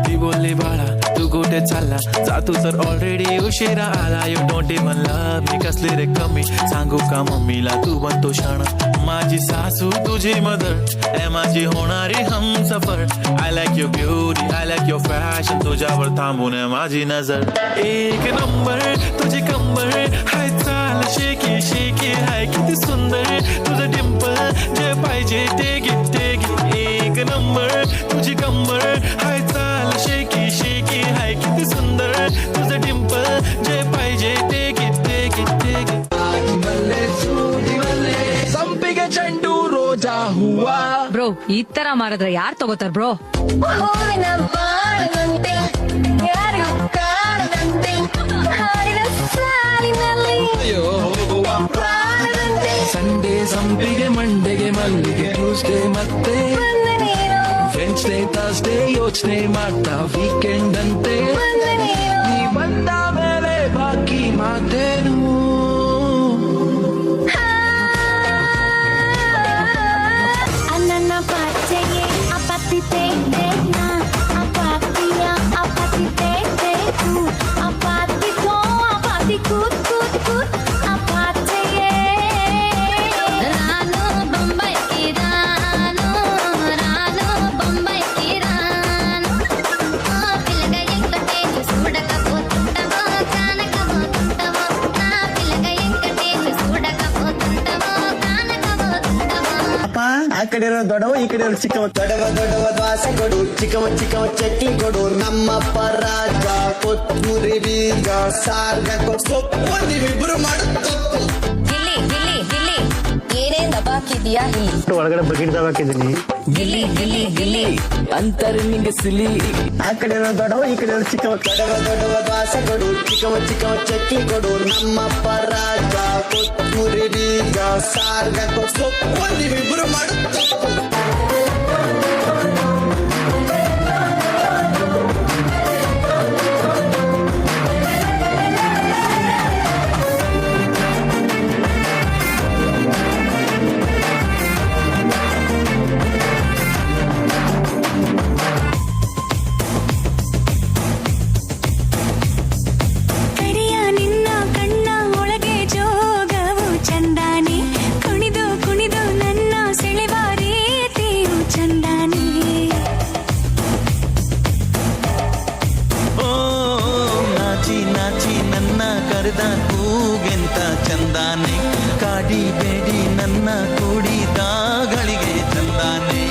ती बोलली बाळा तू कुठे चालला जातो तर ऑलरेडी उशिरा आला. You don't even love me कसली रे कमी सांगू का मम्मीला तू बनतो क्षण. माझी सासू तुझी मदर ए माझी होणारी Humsafar. I like your beauty I like your fashion तुझ्यावर थांबून माझी नजर. एक नंबर तुझी कंबर हाय चाल शेकी शेकी हाय किती सुंदर तुझं डिंपल जे पाहिजे ते घे. एक नंबर तुझी कंबर हाय चाल शेकी शेकी हाय किती सुंदर तुझं डिंपल जे पाहिजे ते घे. ಸಂಪಿಗೆ ಚೆಂಡು ರೋಜಾ ಹೂವ. ಬ್ರೋ ಈ ತರ ಮಾಡಿದ್ರೆ ಯಾರ್ ತಗೋತಾರ ಬ್ರೋ? ಹೂವಿನ ಬಾಳದಂತೆ ಯಾರಿಗೂ ಕಾಣದಂತೆ ಹಾಡಿನ ಸಾಲಿನಲ್ಲಿ ಹೋಗುವ ಪ್ರಾಣದಂತೆ ಸಂಡೇ ಸಂಪಿಗೆ ಮಂಡೆಗೆ ಮಲ್ಲಿಗೆ ಟ್ಯೂಸ್ಡೇ ಮತ್ತೆ ಬಂದೆ ನೀನು ವೆನ್ಸ್ಡೇ ಥರ್ಸ್ಡೇ ಯೋಚನೆ ಮಾಡ್ತಾ ವೀಕೆಂಡ್ ಅಂತೆ. ಬಂದೆ ನೀನು ನೀ ಬಂದ ಮೇಲೆ ಬಾಕಿ ಮಾತೇನು. ಅನ್ನನ ಪಚ್ಚೆಗೆ ಅಪತಿ ತೇನ ಅಪಾತಿಯ ಅಪತಿ ತೇತು ಅಪಾತಿ ಕೋ ಅಪಾತಿ ಕೂತ್ ಕೂತ್ ಕೂತ್ ಅಪಾಚೆಗೆ ರಾನು ಬೊಂಬೈಗೆ ರಾನು ರಾನು ಬೊಂಬೈಗೆ ರಾನು పిల్లగా ఎంకటేష్ చూడకపోతుంటావో కానకపోతుంటావో నా పిల్లగా ఎంకటేష్ చూడకపోతుంటావో కానకపోతుంటావో. ಅಪ್ಪ ಆ ಕಡೆ ಇರೋ ದೊಡ್ಡವ ಈ ಕಡೆ ಇರೋ ಚಿಕ್ಕವ. ದೊಡ್ಡವ ದ್ವಾಸೆ ಕೊಡು ಚಿಕ್ಕವ ಚಟ್ನಿ ಕೊಡು. ನಮ್ಮಪ್ಪ ರಾಜ ಕೊತ್ತೂರಿ ಬೀಜ ಸಾರ್ಗ ಸೊಪ್ಪು ನೀವಿಬ್ರು ಮಾಡು ತಪ್ಪು. ಗಿಲ್ಲಿ ಗಿಲ್ಲಿ ಗಿಲ್ಲಿ ಏನೇನ್ ದಬಾಕಿದ್ಯಾ ಇಲ್ಲಿ ಒಳಗಡೆ ಬಕೆಟ್ ಹಾಕಿದ್ದೀನಿ. ಗಿಲ್ಲಿ ಗಿಲ್ಲಿ ಗಿಲ್ಲಿ ಅಂತಾರೆ ನಿಂಗೆ ಸಿಲಿ. ಆ ಕಡೆ ಇರೋ ದೊಡ್ಡವ ಈ ಕಡೆ ಇರೋ ಚಿಕ್ಕವ. ದೊಡ್ಡವ ದ್ವಾಸೆ ಕೊಡು ಚಿಕ್ಕವ ಚಟ್ನಿ ಕೊಡು. ನಮ್ಮಪ್ಪ ರಾಜ ಕೊತ್ತೂರಿ ಬೀಜ ಸಾರ್ಗ ಸೊಪ್ಪು ನೀವಿಬ್ರು ಮಾಡು ತಪ್ಪು. ಕರಿಯ ನಿನ್ನ ಕಣ್ಣ ಒಳಗೆ ಜೋಗವು ಚಂದಾನೆ ಕುಣಿದು ಕುಣಿದು ನನ್ನ ಸೆಳೆವ ರೀತಿಯು ಚಂದಾನೆ. ಓ ನಾಚಿ ನಾಚಿ ನನ್ನ ಕರೆದ ಕೂಗೆಂತ ಚಂದಾನೆ ಕಾಡಿ ಬೇಡಿ ನನ್ನ ಕೂಡಿದಾಗಳಿಗೆ ಚಂದಾನೆ.